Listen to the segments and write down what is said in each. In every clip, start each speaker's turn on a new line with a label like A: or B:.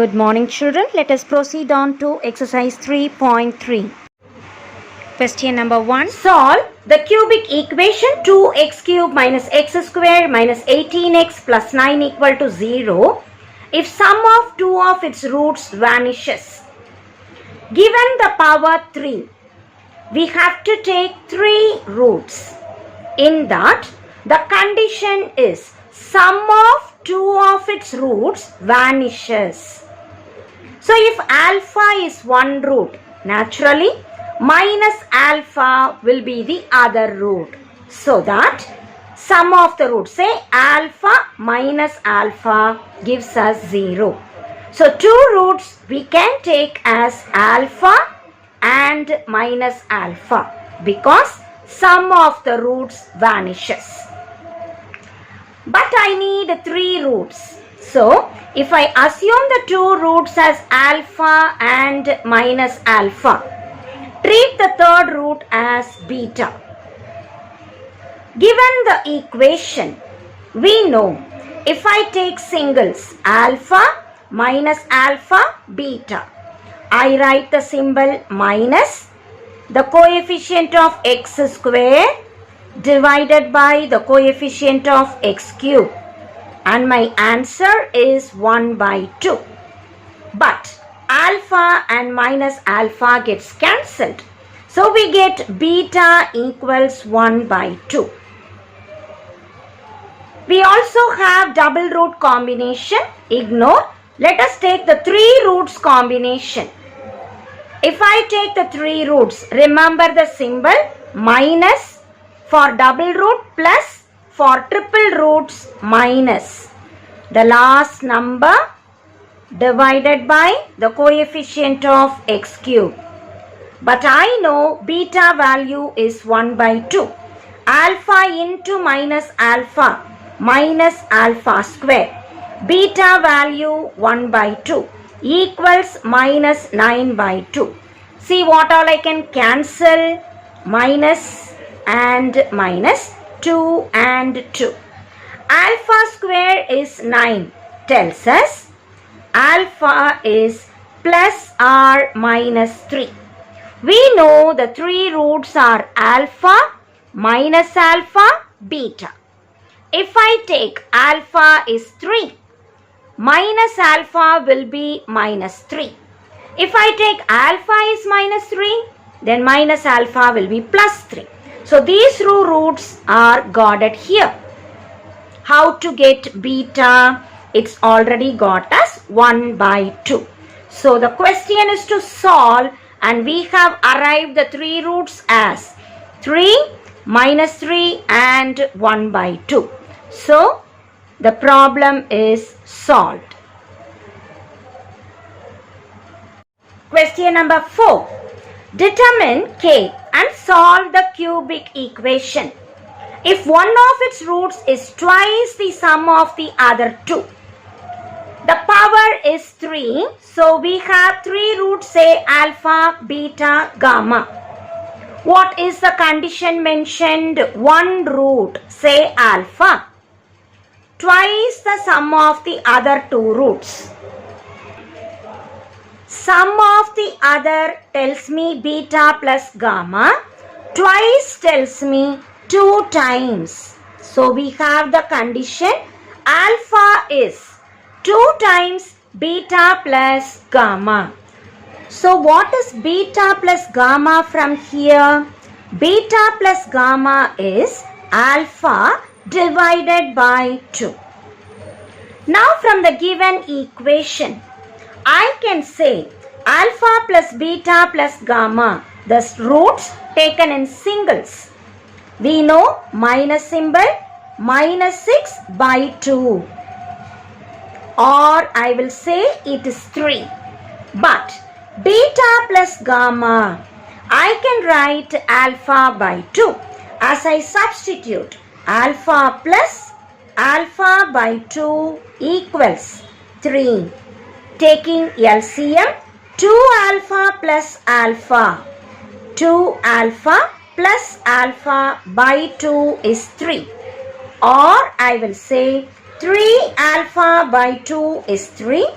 A: Good morning, children. Let us proceed on to exercise 3.3. Question number 1.
B: Solve the cubic equation 2x cube minus x square minus 18x plus 9 equal to 0 if sum of two of its roots vanishes. Given the power 3, we have to take 3 roots. In that, the condition is sum of two of its roots vanishes. So if alpha is one root, naturally minus alpha will be the other root. So that sum of the roots, say alpha minus alpha, gives us 0. So 2 roots we can take as alpha and minus alpha because sum of the roots vanishes. But I need 3 roots. So if I assume the 2 roots as alpha and minus alpha, treat the third root as beta. Given the equation, we know if I take singles alpha minus alpha beta, I write the symbol minus the coefficient of x square divided by the coefficient of x cube, and my answer is 1 by 2. But alpha and minus alpha gets cancelled, so we get beta equals 1 by 2. We also have double root combination. Ignore. Let us take the 3 roots combination. If I take the 3 roots, remember the symbol minus for double root plus for triple roots minus the last number divided by the coefficient of x cube. But I know beta value is 1 by 2. Alpha into minus alpha square. Beta value 1 by 2 equals minus 9 by 2. See what all I can cancel? Minus and minus, 2 and 2. Alpha square is 9, tells us alpha is plus or minus 3. We know the 3 roots are alpha, minus alpha, beta. If I take alpha is 3, minus alpha will be minus 3. If I take alpha is minus 3, then minus alpha will be plus 3. So these 2 roots are guarded here. How to get beta? It's already got us 1 by 2. So the question is to solve, and we have arrived the 3 roots as 3, minus 3 and 1 by 2. So the problem is solved. Question number 4. Determine K and solve the cubic equation. If one of its roots is twice the sum of the other 2. The power is 3, so we have 3 roots, say alpha, beta, gamma. What is the condition mentioned? One root, say alpha, twice the sum of the other 2 roots. Sum of the other tells me beta plus gamma, twice tells me 2 times. So we have the condition alpha is 2 times beta plus gamma. So what is beta plus gamma from here? Beta plus gamma is alpha divided by 2. Now from the given equation, I can say alpha plus beta plus gamma, the roots taken in singles. We know minus symbol, minus 6 by 2. Or I will say it is 3. But beta plus gamma, I can write alpha by 2. As I substitute alpha plus alpha by 2 equals 3. Taking LCM, 2 alpha plus alpha. 2 alpha plus alpha by 2 is 3. Or I will say 3 alpha by 2 is 3.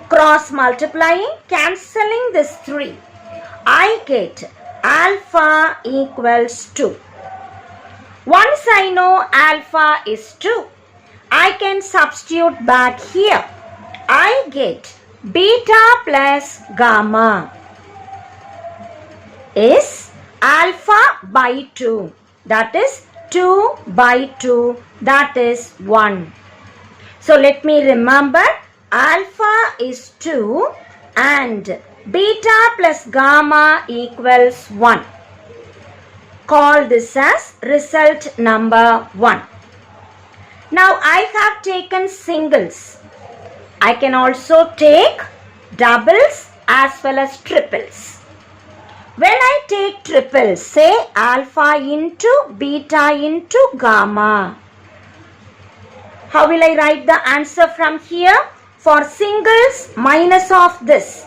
B: Cross multiplying, cancelling this 3. I get alpha equals 2. Once I know alpha is 2, I can substitute back here. I get beta plus gamma is alpha by 2. That is 2 by 2. That is 1. So let me remember, alpha is 2 and beta plus gamma equals 1. Call this as result number 1. Now I have taken singles. I can also take doubles as well as triples. When I take triples, say alpha into beta into gamma. How will I write the answer from here? For singles, minus of this.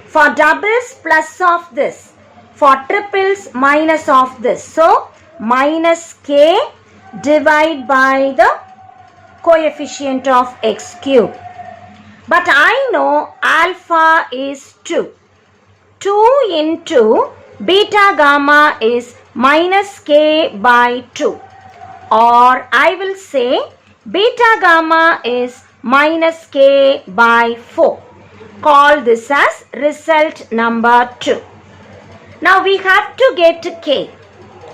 B: For doubles, plus of this. For triples, minus of this. So, minus k divided by the coefficient of x cube. But I know alpha is 2. 2 into beta gamma is minus k by 2. Or I will say beta gamma is minus k by 4. Call this as result number 2. Now we have to get k,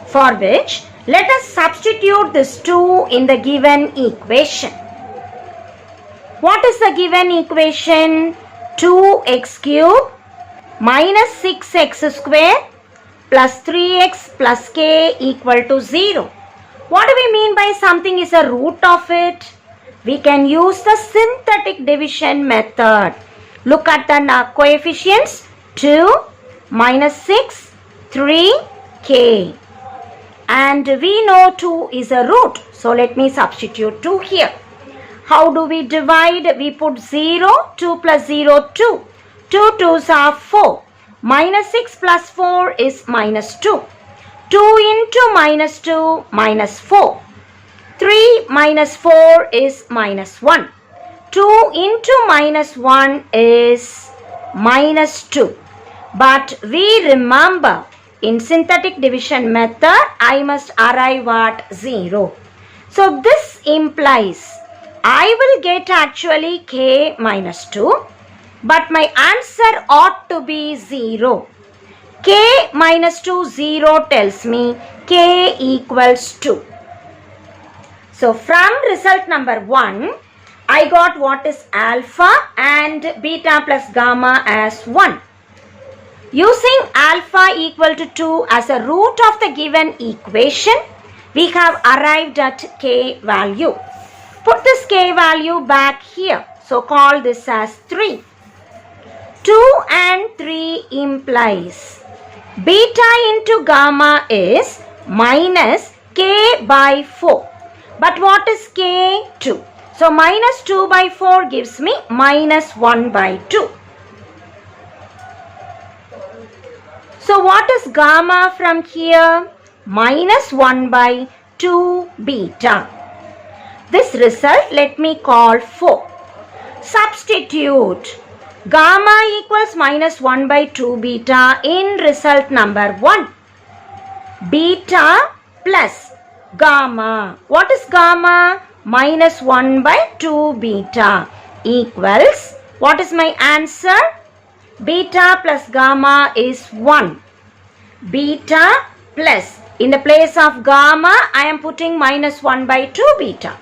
B: for which let us substitute this 2 in the given equation. What is the given equation? 2x cube minus 6x square plus 3x plus k equal to 0. What do we mean by something is a root of it? We can use the synthetic division method. Look at the coefficients. 2 minus 6, 3, k. And we know 2 is a root. So let me substitute 2 here. How do we divide? We put 0, 2 plus 0, 2. 2 2s are 4. Minus 6 plus 4 is minus 2. 2 into minus 2, minus 4. 3 minus 4 is minus 1. 2 into minus 1 is minus 2. But we remember, in synthetic division method, I must arrive at 0. So this implies I will get actually k minus 2. But my answer ought to be 0. K minus 2, 0 tells me k equals 2. So from result number 1, I got what is alpha and beta plus gamma as 1. Using alpha equal to 2 as a root of the given equation, we have arrived at k value. Put this k value back here. So call this as 3. 2 and 3 implies beta into gamma is minus k by 4. But what is k? 2. So minus 2 by 4 gives me minus 1 by 2. So what is gamma from here? Minus 1 by 2 beta. This result let me call 4. Substitute gamma equals minus 1 by 2 beta in result number 1. Beta plus gamma. What is gamma? Minus 1 by 2 beta equals, what is my answer? Beta plus gamma is 1. Beta plus, in the place of gamma, I am putting minus 1 by 2 beta.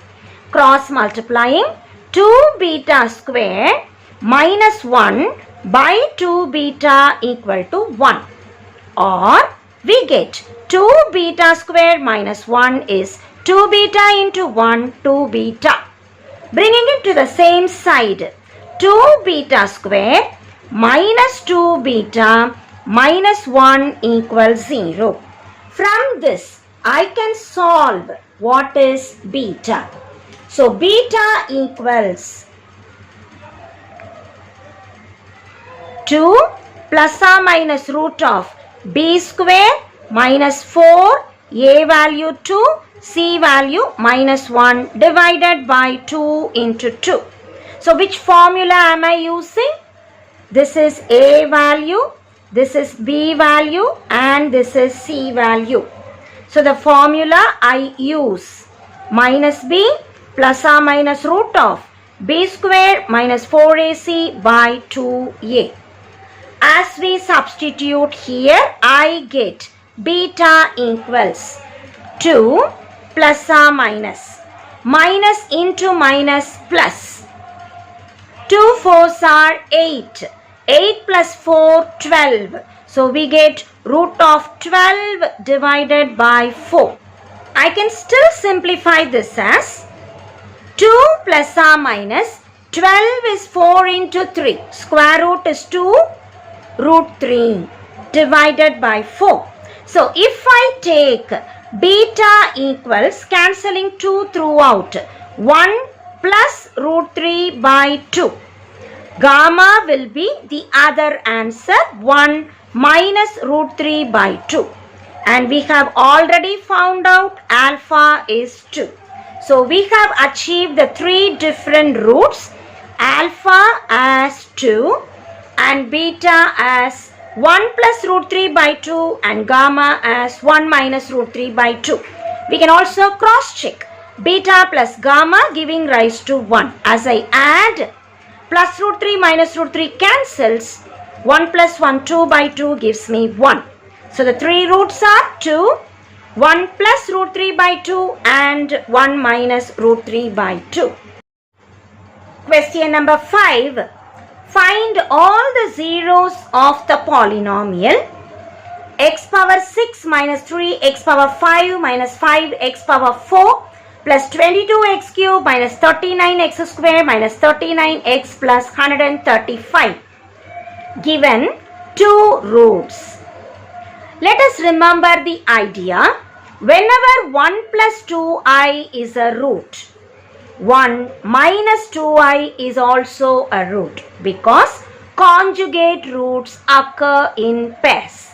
B: Cross multiplying, 2 beta square minus 1 by 2 beta equal to 1. Or we get 2 beta square minus 1 is 2 beta into 1, 2 beta. Bringing it to the same side, 2 beta square minus 2 beta minus 1 equals 0. From this, I can solve what is beta. So beta equals 2 plus or minus root of b square minus 4, a value 2, c value minus 1 divided by 2 into 2. So which formula am I using? This is A value, this is B value, and this is C value. So the formula I use minus B plus or minus root of B square minus 4AC by 2A. As we substitute here, I get beta equals 2 plus or minus. Minus into minus plus. 2 4s are 8. 8 plus 4, 12. So we get root of 12 divided by 4. I can still simplify this as 2 plus or minus 12 is 4 into 3. Square root is 2 root 3 divided by 4. So if I take beta equals cancelling 2 throughout 1 plus root 3 by 2. Gamma will be the other answer 1 minus root 3 by 2. And we have already found out alpha is 2. So we have achieved the three different roots, alpha as 2 and beta as 1 plus root 3 by 2 and gamma as 1 minus root 3 by 2. We can also cross check beta plus gamma giving rise to 1. As I add, plus root 3 minus root 3 cancels. 1 plus 1, 2 by 2 gives me 1. So the three roots are 2, 1 plus root 3 by 2 and 1 minus root 3 by 2. Question number 5. Find all the zeros of the polynomial x power 6 minus 3 x power 5 minus 5 x power 4 plus 22x cube minus 39x square minus 39x plus 135. Given two roots. Let us remember the idea. Whenever 1 plus 2i is a root, 1 minus 2i is also a root because conjugate roots occur in pairs.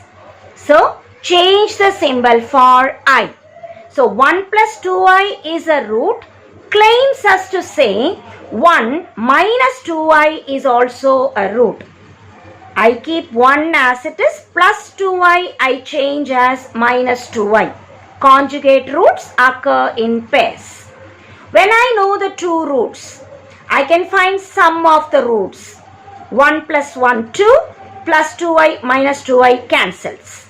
B: So change the symbol for I. So 1 plus 2i is a root claims us to say 1 minus 2i is also a root. I keep 1 as it is plus 2i I change as minus 2i. Conjugate roots occur in pairs. When I know the two roots, I can find sum of the roots. 1 plus 1, 2 plus 2i minus 2i cancels.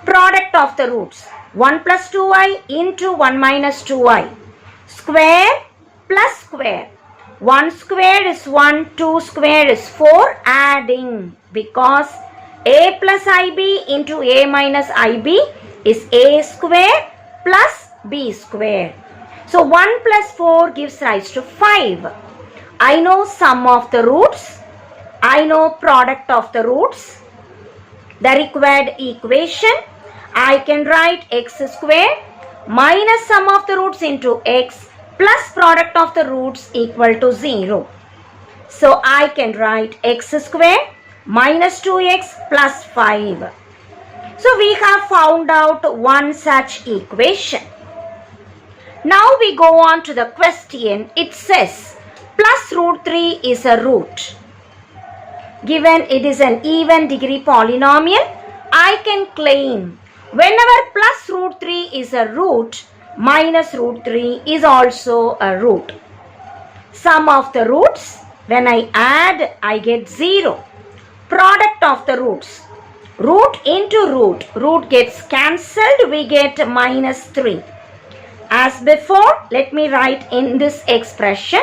B: Product of the roots. 1 plus 2i into 1 minus 2i. Square plus square. 1 square is 1, 2 square is 4, adding because a plus ib into a minus ib is a square plus b square. So 1 plus 4 gives rise to 5. I know sum of the roots. I know product of the roots. The required equation, I can write x square minus sum of the roots into x plus product of the roots equal to 0. So I can write x square minus 2x plus 5. So we have found out one such equation. Now we go on to the question. It says plus root 3 is a root. Given it is an even degree polynomial, I can claim whenever plus root 3 is a root, minus root 3 is also a root. Sum of the roots, when I add, I get 0. Product of the roots. Root into root. Root gets cancelled, we get minus 3. As before, let me write in this expression.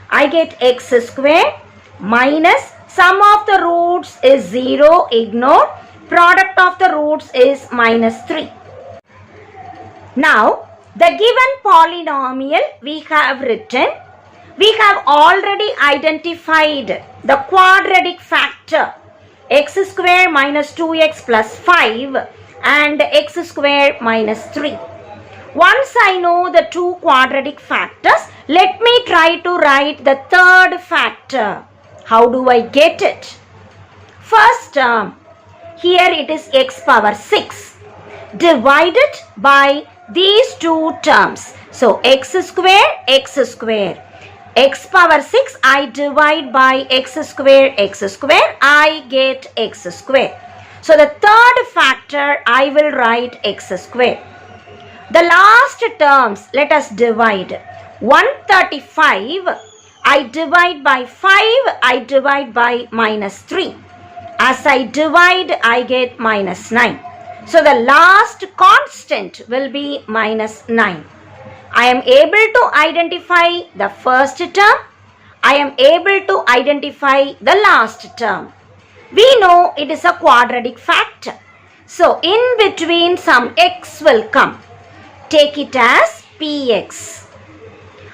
B: I get x square minus sum of the roots is 0, ignore. Product of the roots is minus 3. Now, the given polynomial we have written, we have already identified the quadratic factor x square minus 2x plus 5 and x square minus 3. Once I know the two quadratic factors, let me try to write the third factor. How do I get it? First term, here it is x power 6 divided by these two terms. So x square, x power 6 I divide by x square, I get x square. So the third factor I will write x square. The last terms let us divide. 135 I divide by 5, I divide by minus 3. As I divide I get minus 9. So the last constant will be minus 9. I am able to identify the first term. I am able to identify the last term. We know it is a quadratic factor. So in between some x will come. Take it as px.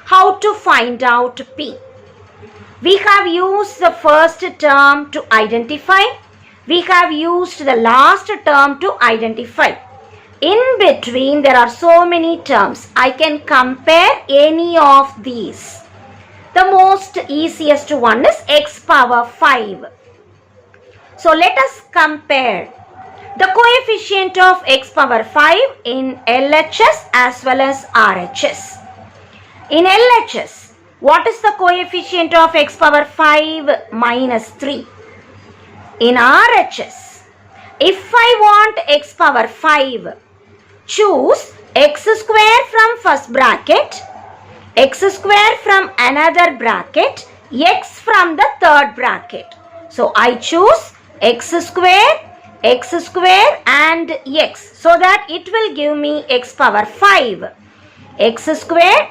B: How to find out p? We have used the first term to identify. We have used the last term to identify. In between there are so many terms. I can compare any of these. The most easiest one is x power 5. So let us compare the coefficient of x power 5 in LHS as well as RHS. In LHS, what is the coefficient of x power 5? Minus 3. In RHS, if I want x power 5, choose x square from first bracket, x square from another bracket, x from the third bracket. So I choose x square and x, so that it will give me x power 5. X square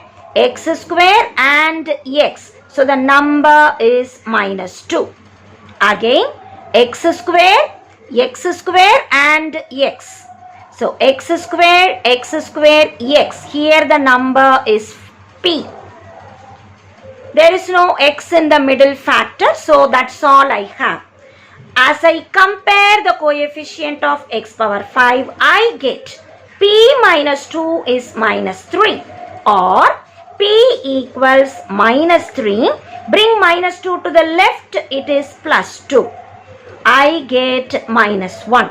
B: and x. So the number is minus 2. Again x square and x. So x square, x. Here the number is p. There is no x in the middle factor, so that's all I have. As I compare the coefficient of x power 5, I get p minus 2 is minus 3, or p equals minus 3. Bring minus 2 to the left, it is plus 2. I get minus 1.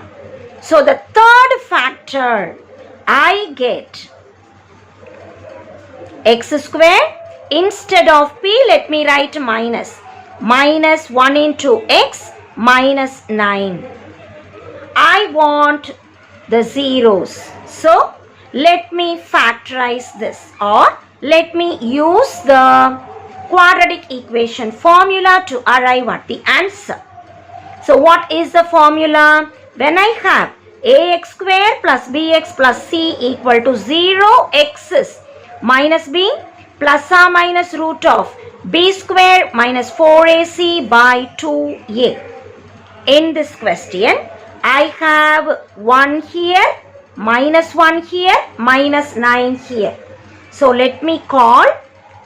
B: So the third factor, I get x square. Instead of p, let me write minus. Minus 1 into x, minus 9. I want the zeros. So let me factorize this, or let me use the quadratic equation formula to arrive at the answer. So what is the formula? When I have ax square plus bx plus c equal to 0, x is minus b plus or minus root of b square minus 4ac by 2a. In this question, I have 1 here, minus 1 here, minus 9 here. So let me call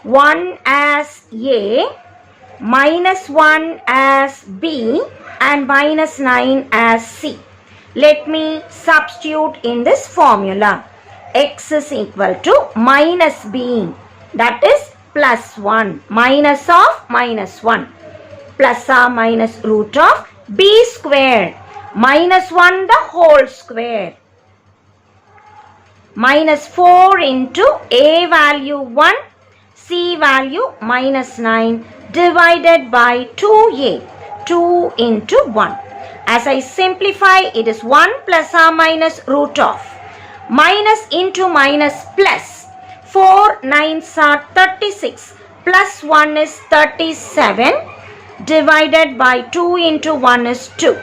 B: 1 as a, minus 1 as b, and minus 9 as c. Let me substitute in this formula. X is equal to minus b, that is plus 1, minus of minus 1, plus or minus root of b square, minus 1 the whole square, minus 4 into a value 1, c value minus 9 divided by 2a, 2 into 1. As I simplify, it is 1 plus or minus root of minus into minus plus. 4 9s are 36, plus 1 is 37, divided by 2 into 1 is 2.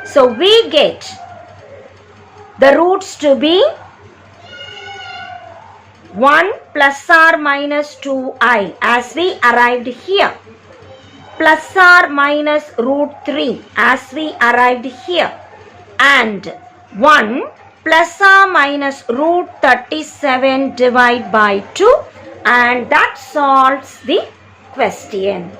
B: So we get the roots to be 1 plus or minus 2i as we arrived here, plus or minus root 3 as we arrived here, and 1 plus or minus root 37 divided by 2, and that solves the question.